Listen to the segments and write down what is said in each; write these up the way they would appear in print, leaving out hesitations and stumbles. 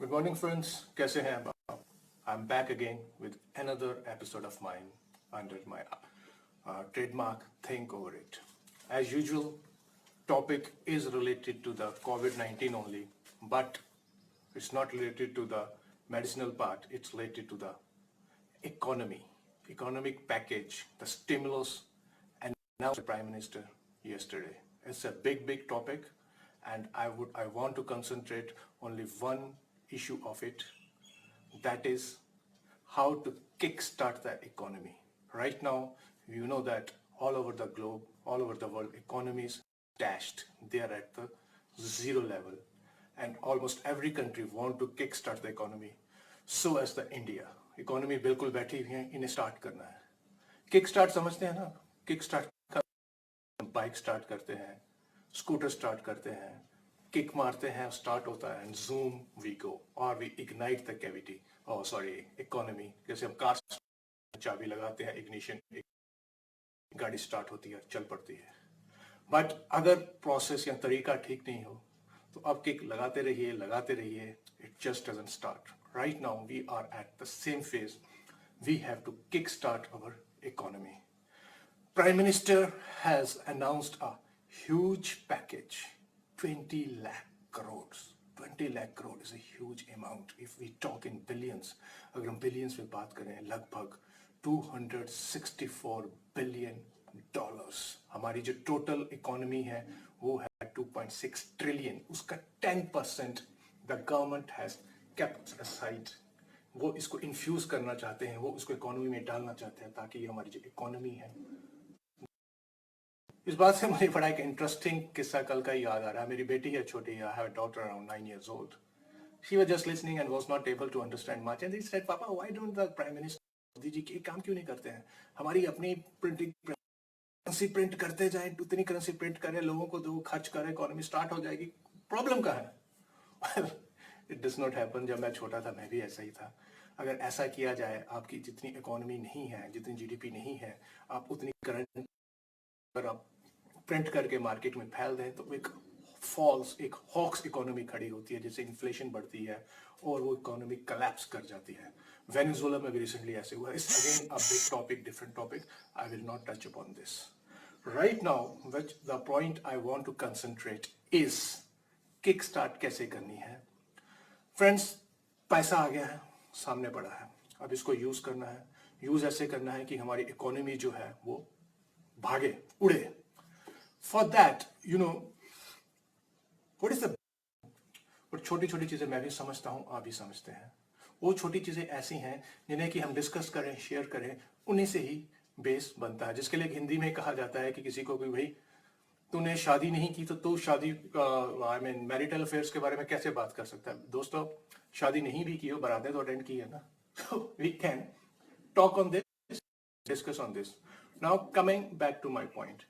Good morning, friends. कैसे हैं आप? I'm back again with another episode of mine under my trademark Think Over It. As usual, topic is related to the COVID-19 only, but it's not related to the medicinal part. It's related to the economy, economic package, the stimulus, and now the Prime Minister yesterday. It's a big topic, and I want to concentrate only one issue of it, that is how to kickstart the economy. Right now, you know that all over the globe, all over the world, economies dashed. They are at the zero level, and almost every country want to kickstart the economy. So as the India, economy बिल्कुल बैठी हुई है, इन्हें start करना है. Kick start समझते हैं ना? किक स्टार्ट बाइक स्टार्ट करते हैं, स्कूटर स्टार्ट करते हैं, किक मारते हैं, स्टार्ट होता है, एंड जूम वी गो, और we ignite the cavity, economy. जैसे हम कार चाबी लगाते हैं, इग्निशन, गाड़ी स्टार्ट होती है, चल पड़ती है. बट अगर प्रोसेस या तरीका ठीक नहीं हो तो अब किक लगाते रहिए, it just doesn't start. Right now we are at the same phase. We have to kick start our economy. Prime Minister has announced a huge package, 20 lakh crores. 20 lakh crore is a huge amount. If we talk in billions, अगर हम billions में बात करें, लगभग 264 billion dollars. हमारी जो total economy है वो है 2.6 trillion. उसका 10% the government has kept aside. वो इसको इन्फ्यूज करना चाहते हैं, वो इसको इकोनॉमी में डालना चाहते हैं, ताकि हमारी जो इकोनॉमी है. इस बात से मुझे बड़ा एक इंटरेस्टिंग किस्सा कल का याद आ रहा है. मेरी बेटी है छोटी, I have a daughter around 9 years old. She was just listening and was not able to understand much, and they said, "Papa, why don't the Prime Minister Modi ji के काम क्यों नहीं करते हैं? हमारी अपनी प्रिंटिंग करेंसी प्रिंट करते जाए, उतनी करेंसी प्रिंट करें, लोगों को दो, खर्च करें, इकोनॉमी स्टार्ट हो जाएगी. प्रॉब्लम कहाँ है?" Well, it does not happen. जब मैं छोटा था मैं भी ऐसा ही था. अगर ऐसा किया जाए, आपकी जितनी इकोनॉमी नहीं है, जितनी जीडीपी नहीं है, आप उतनी करंट अगर आप प्रिंट करके मार्केट में फैल दें तो एक फॉल्स, एक हॉक्स इकोनॉमी खड़ी होती है, जिससे इन्फ्लेशन बढ़ती है और वो इकोनॉमी कलैप्स कर जाती है. वेनेजुएला में भी रिसेंटली ऐसे हुआ. It's again a big topic, different topic. I will not touch upon this right now. Which the point I want to concentrate is kick start कैसे करनी है. फ्रेंड्स, पैसा आ गया है, सामने पड़ा है, अब इसको यूज करना है. यूज ऐसे करना है कि हमारी इकोनॉमी जो है वो भागे, उड़े. For that, you know, what is the और छोटी छोटी चीजें मैं भी समझता हूं, आप भी समझते हैं. वो छोटी चीजें ऐसी हैं जिन्हें कि हम डिस्कस करें, शेयर करें, उन्हीं से ही बेस बनता है. जिसके लिए हिंदी में कहा जाता है कि किसी को भी, भाई तूने शादी नहीं की तो तू शादी आई मीन मैरिटल अफेयर्स के बारे में कैसे बात कर सकता है. दोस्तों, शादी नहीं भी की हो, बारातें तो अटेंड की है ना. We can talk on this, discuss on this. Now coming back to my point.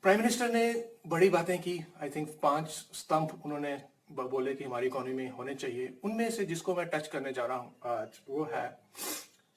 Prime minister ने बड़ी बातें की. आई थिंक 5 स्तंभ उन्होंने बोले कि हमारी इकोनॉमी में होने चाहिए. उनमें से जिसको मैं टच करने जा रहा हूं आज, वो है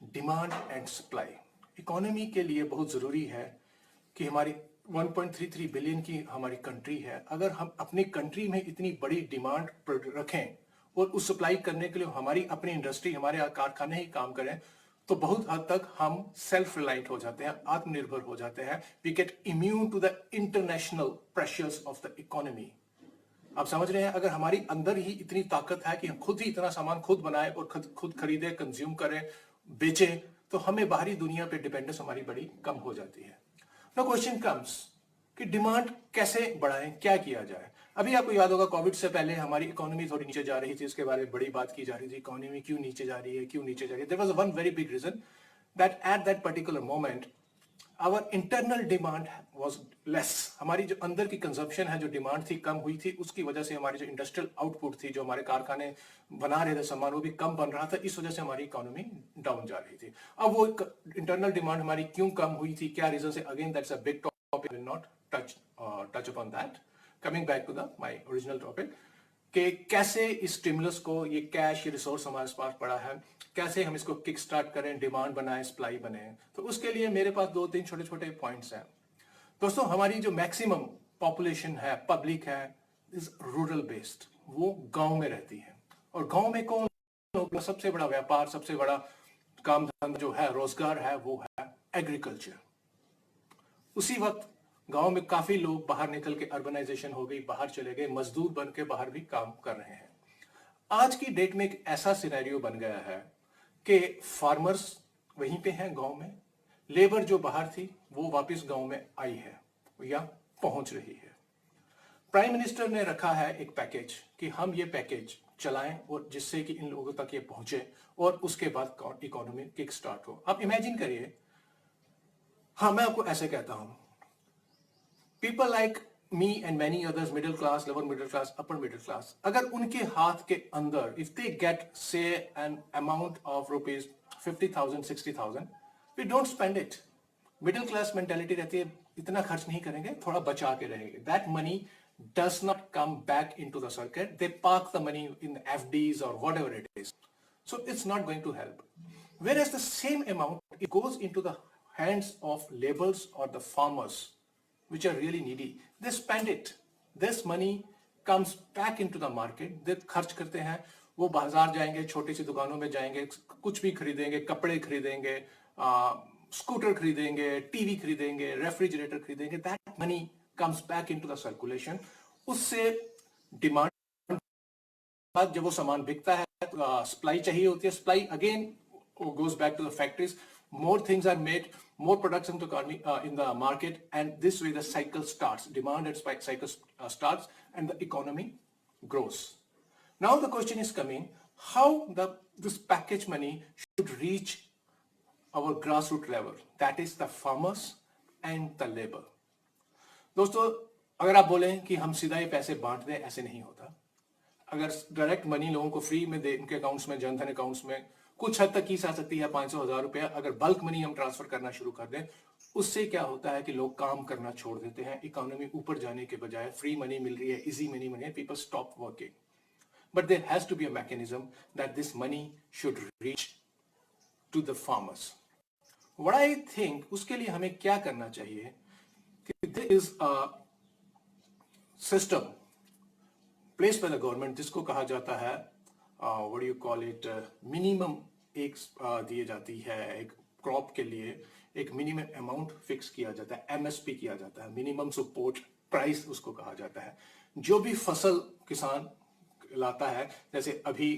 डिमांड एंड सप्लाई. इकोनॉमी के लिए बहुत जरूरी है कि हमारी 1.33 बिलियन की हमारी कंट्री है. अगर हम अपनी कंट्री में इतनी बड़ी डिमांड रखें और उस सप्लाई करने के लिए हमारी अपनी इंडस्ट्री, हमारे कारखाने ही काम करें, तो बहुत हद तक हम सेल्फ रिलायंट हो जाते हैं, आत्मनिर्भर हो जाते हैं. We get immune to the international pressures of the economy. आप समझ रहे हैं, अगर हमारी अंदर ही इतनी ताकत है कि हम खुद ही इतना सामान खुद बनाए और खुद खरीदे, कंज्यूम करें, बेचें, तो हमें बाहरी दुनिया पे डिपेंडेंस हमारी बड़ी कम हो जाती है. नाउ क्वेश्चन कम्स कि डिमांड कैसे बढ़ाएं, क्या किया जाए. अभी आपको याद होगा, कोविड से पहले हमारी इकोनॉमी थोड़ी नीचे जा रही थी, इसके बारे में बड़ी बात की जा रही थी. इकोनॉमी क्यों नीचे जा रही है, क्यों नीचे जा रही है. There was one very big reason that at that particular moment our internal demand was less. हमारी जो अंदर की कंजम्पशन है, जो डिमांड थी, कम हुई थी. उसकी वजह से हमारी जो इंडस्ट्रियल आउटपुट थी, जो हमारे कारखाने बना रहे थे सामान, वो भी कम बन रहा था. इस वजह से हमारी इकोनॉमी डाउन जा रही थी. अब वो इंटरनल डिमांड हमारी क्यों कम हुई थी, क्या रीजन है, again that's a big topic. Will not touch upon that. Coming back to the my original topic, कि कैसे इस स्टिमुलस को, ये कैश, ये रिसोर्स हमारे पास पड़ा है, कैसे हम इसको किक स्टार्ट करें, डिमांड बनाए, सप्लाई बने. तो उसके लिए मेरे पास 2-3 छोटे छोटे पॉइंट्स हैं. दोस्तों, हमारी जो मैक्सिमम पॉपुलेशन है, पब्लिक है, इज रूरल बेस्ड. वो गांव में रहती है. और गांव में कौन सबसे बड़ा व्यापार, सबसे बड़ा काम धंधा जो है, रोजगार है, वो है एग्रीकल्चर। उसी वक्त गांव में काफी लोग बाहर निकल के, अर्बनाइजेशन हो गई, बाहर चले गए, मजदूर बन के बाहर भी काम कर रहे हैं। आज की डेट में एक ऐसा सिनेरियो बन गया है कि फार्मर्स वहीं पे हैं गांव में, लेबर जो बाहर थी वो वापस गांव में आई है या पहुंच रही है। प्राइम मिनिस्टर ने रखा है एक पैकेज कि हम ये पैकेज चलाएं और जिससे कि इन लोगों तक ये पहुंचे और उसके बाद इकोनॉमी किक स्टार्ट हो। आप इमेजिन करिए, हाँ मैं आपको ऐसे कहता हूं, people like me and many others, middle class, lower middle class, upper middle class, अगर उनके हाथ के अंदर if they get say an amount of rupees 50,000 60,000, we don't spend it. Middle class mentality रहती है, इतना खर्च नहीं करेंगे, थोड़ा बचा के रहेंगे। That money does not come back into the circuit. They park the money in FDs or whatever it is. So it's not going to help. Whereas the same amount, it goes into the hands of laborers or the farmers, which are really needy. They spend it. This money comes back into the market. They खर्च करते हैं, वो बाजार जाएंगे, छोटी सी दुकानों में जाएंगे, कुछ भी खरीदेंगे, कपड़े खरीदेंगे, स्कूटर खरीदेंगे, टीवी खरीदेंगे, रेफ्रिजरेटर खरीदेंगे। That money comes back into the circulation. उससे डिमांड, बाद जब वो सामान बिकता है, सप्लाई चाहिए होती है, supply again goes back to the factories, more things are made, more products in the economy, in the market, and this way the cycle starts, demand and cycle starts, and the economy grows. Now the question is coming, how this package money should reach our grassroots level, that is the farmers and the labor. दोस्तों, अगर आप बोलें कि हम सीधा ये पैसे बांट दें, ऐसे नहीं होता। अगर डायरेक्ट मनी लोगों को फ्री में दे, उनके अकाउंट्स में, जनधन अकाउंट्स में, कुछ हद तक की जा सकती है 500,000 रुपया। अगर बल्क मनी हम ट्रांसफर करना शुरू कर दें, उससे क्या होता है कि लोग काम करना छोड़ देते हैं। इकोनॉमी ऊपर जाने के बजाय फ्री मनी मिल रही है, इजी मनी मिल रही है, people stop working. But there has to be a mechanism that this money should reach to the farmers. What I think, उसके लिए हमें क्या करना चाहिए कि there is a system place by the government, जिसको कहा जाता है what you call it, minimum एक दिए जाती है एक क्रॉप के लिए, एक मिनिमम अमाउंट फिक्स किया जाता है, एमएसपी किया जाता है, मिनिमम सपोर्ट प्राइस उसको कहा जाता है। जो भी फसल किसान लाता है, जैसे अभी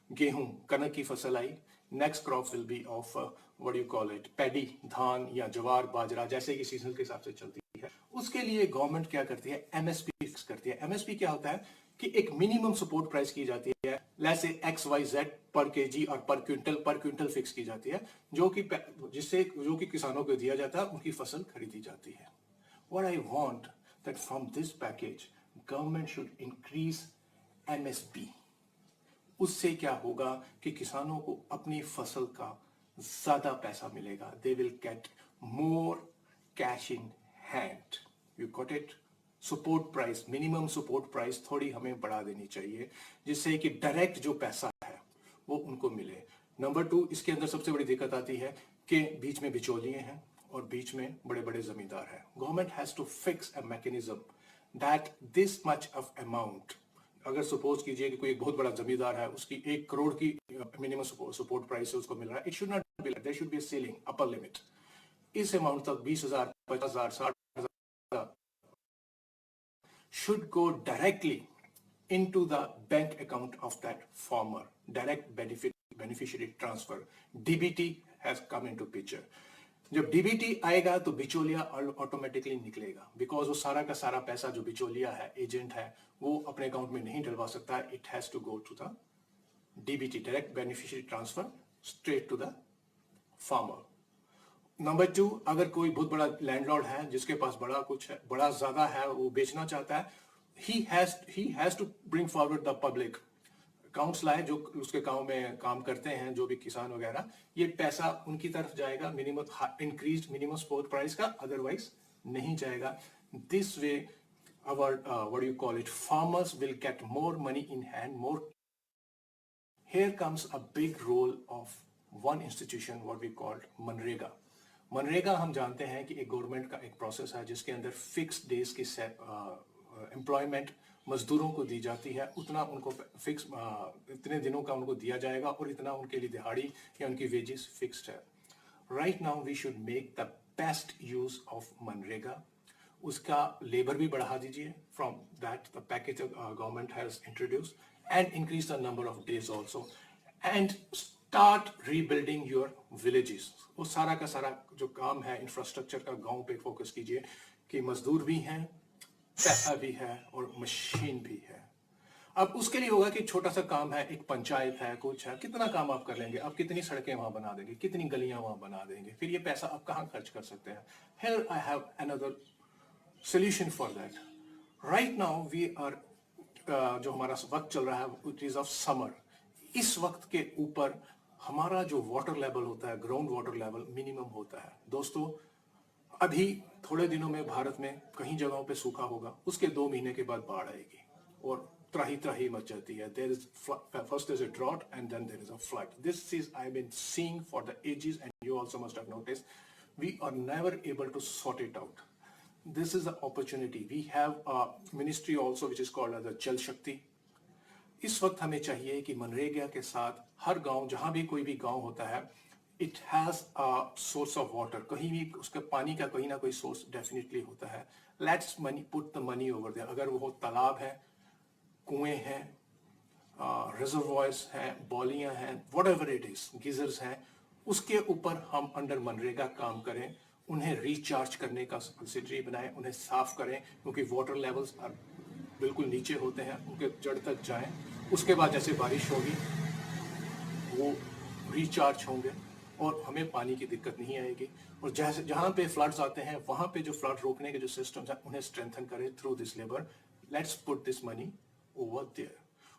गेहूं, कनक की फसल आई, next crop will be of what you call it, paddy, धान या जवार, बाजरा, जैसे कि सीजन के हिसाब से चलती है। उसके लिए गवर्नमेंट क्या करती है, एमएसपी फिक्स करती है। एमएसपी क्या होता है कि एक मिनिमम सपोर्ट प्राइस की जाती है, जैसे XYZ पर केजी और पर क्विंटल फिक्स की जाती है, जो कि किसानों को दिया जाता है, उनकी फसल खरीदी जाती है। What I want that from this package, government should increase MSP. उससे क्या होगा कि किसानों को अपनी फसल का ज्यादा पैसा मिलेगा। They will get more cash in hand. You got it? Support price, minimum support price थोड़ी हमें बढ़ा देनी चाहिए, जिससे कि डायरेक्ट जो पैसा है वो उनको मिले। नंबर 2, इसके अंदर सबसे बड़ी दिक्कत आती है कि बीच में बिचौलिए हैं और बीच में बड़े बड़े जमींदार हैं। Government has to fix a mechanism that this much of amount, अगर सपोज कीजिए कि कोई एक बहुत बड़ा जमींदार है, उसकी 1 करोड़ की मिनिमम सपोर्ट प्राइस से उसको मिल रहा है, it should not be like, there should be a ceiling, upper limit. इस अमाउंट तक 20,000, 50,000, 60,000 should go directly into the bank account of that farmer. Direct beneficiary transfer, DBT has come into picture. जब DBT आएगा तो बिचौलिया automatically निकलेगा, because वो सारा का सारा पैसा जो बिचौलिया है, एजेंट है, वो अपने अकाउंट में नहीं डलवा सकता। It has to go to the DBT, direct beneficiary transfer, straight to the farmer. Number 2, अगर कोई बहुत बड़ा लैंडलॉर्ड है जिसके पास बड़ा कुछ है, बड़ा ज्यादा है, वो बेचना चाहता है, he has to bring forward the public, accounts लाए जो उसके गांव में काम करते हैं, जो भी किसान वगैरह, ये पैसा उनकी तरफ जाएगा, minimum increase minimum support price का, अदरवाइज नहीं जाएगा। This way our what do you call it, farmers will get more money in hand, more. Here comes a big role of one institution, what we called MNREGA. MNREGA हम जानते हैं कि एक government का एक प्रोसेस है जिसके अंदर फिक्स डेज की एम्प्लॉयमेंट मजदूरों को दी जाती है उतना उनको फिक्स इतने दिनों का उनको दिया जाएगा और इतना उनके लिए दिहाड़ी या उनकी वेजेस फिक्स्ड है। Right now we should make the best use of मनरेगा। उसका लेबर भी बढ़ा दीजिए from that the package government has introduce and increase the number of days also and start rebuilding your villages. वो सारा का सारा जो काम है इंफ्रास्ट्रक्चर का गांव पे फोकस कीजिए कि मजदूर भी हैं, पैसा भी है और मशीन भी है। अब उसके लिए होगा कि छोटा सा काम है, एक पंचायत है, कुछ है, कितना काम आप कर लेंगे, आप कितनी सड़कें वहां बना देंगे, कितनी गलियां वहां बना देंगे, फिर ये पैसा आप कहां खर्च कर सकते हैं। Here I have another solution for that. Right now we are जो हमारा वक्त चल रहा है इट इज ऑफ समर। इस वक्त के ऊपर हमारा जो वाटर लेवल होता है, ग्राउंड वाटर लेवल मिनिमम होता है। दोस्तों अभी थोड़े दिनों में भारत में कहीं जगहों पे सूखा होगा, उसके 2 महीने के बाद बाढ़ आएगी और त्राही त्राही मच जाती है। There is first there is a drought and then there is a flood. This is I have been seeing for the ages and you also must have noticed we are never able to sort it out. This is the opportunity. We have a ministry also which is called as the Jal Shakti. इस वक्त हमें चाहिए कि मनरेगा के साथ हर गांव, जहां भी कोई भी गांव होता है, it has a source of water, कहीं भी उसके पानी का कहीं ना कोई सोर्स डेफिनेटली होता है। Let's money put the money over there. अगर वो तालाब है, कुएं हैं, रिजर्वॉयर्स हैं, बौलियां हैं, what ever it is, geysers हैं, उसके ऊपर हम अंडर मनरेगा काम करें, उन्हें रिचार्ज करने का सब्सिडी बनाएं, उन्हें साफ करें क्योंकि वाटर लेवल्स बिल्कुल नीचे होते हैं, उनके जड़ तक जाएं। उसके बाद जैसे बारिश होगी वो रिचार्ज होंगे और हमें पानी की दिक्कत नहीं आएगी। और जैसे जहाँ पे फ्लड्स आते हैं वहाँ पे जो फ्लड रोकने के जो सिस्टम्स हैं उन्हें स्ट्रेंथन करें through this labour. Let's put this money over there.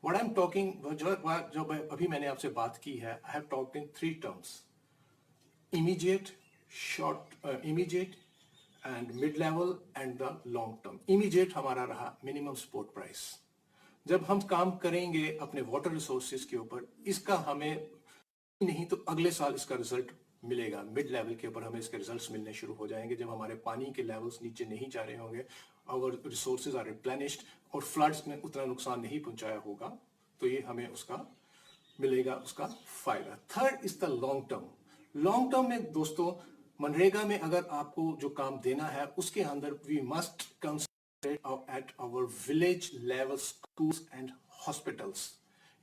What I am talking, जो अभी मैंने आपसे बात की है, I have talked in 3 terms: immediate, immediate and mid level and the long term. Immediate हमारा रहा मिनिमम सपोर्ट प्राइस। जब हम काम करेंगे अपने वाटर रिसोर्सेज के ऊपर, इसका हमें नहीं तो अगले साल इसका रिजल्ट मिलेगा। मिड लेवल के ऊपर हमें इसके रिजल्ट्स मिलने शुरू हो जाएंगे जब हमारे पानी के लेवल्स नीचे नहीं जा रहे होंगे, आवर रिसोर्सेज आर रिप्लेनिश्ड और फ्लड्स ने उतना नुकसान नहीं पहुंचाया होगा, तो ये हमें उसका मिलेगा, उसका फायदा। Third is the long term. Long term में दोस्तों मनरेगा में अगर आपको जो काम देना है उसके अंदर we must concentrate at our village level schools and hospitals.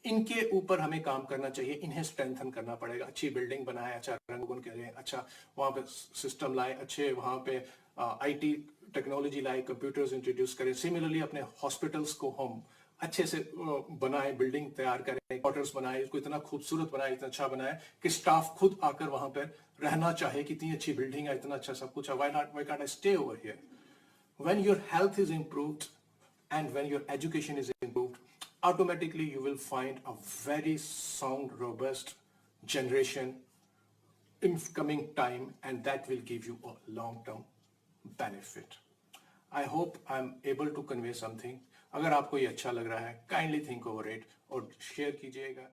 इनके ऊपर हमें काम करना चाहिए, इन्हें स्ट्रेंथन करना पड़ेगा। अच्छी बिल्डिंग बनाए, अच्छा रंग करें, अच्छा वहाँ पे सिस्टम लाए, अच्छे वहाँ पे आईटी टेक्नोलॉजी लाए, कंप्यूटर्स इंट्रोड्यूस करें। सिमिलरली अपने हॉस्पिटल्स को हम अच्छे से बनाए, बिल्डिंग तैयार करें, क्वार्टर्स बनाए, इसको इतना खूबसूरत बनाए, इतना अच्छा बनाए कि स्टाफ खुद आकर वहाँ पर रहना चाहे कि इतनी अच्छी बिल्डिंग है, इतना अच्छा सब कुछ है, why can't I stay over here? When your health is improved and when your education is improved, automatically you will find a very sound, robust generation in coming time, and that will give you a long-term benefit. I hope I'm able to convey something. अगर आपको ये अच्छा लग रहा है, kindly think over it और share कीजिएगा।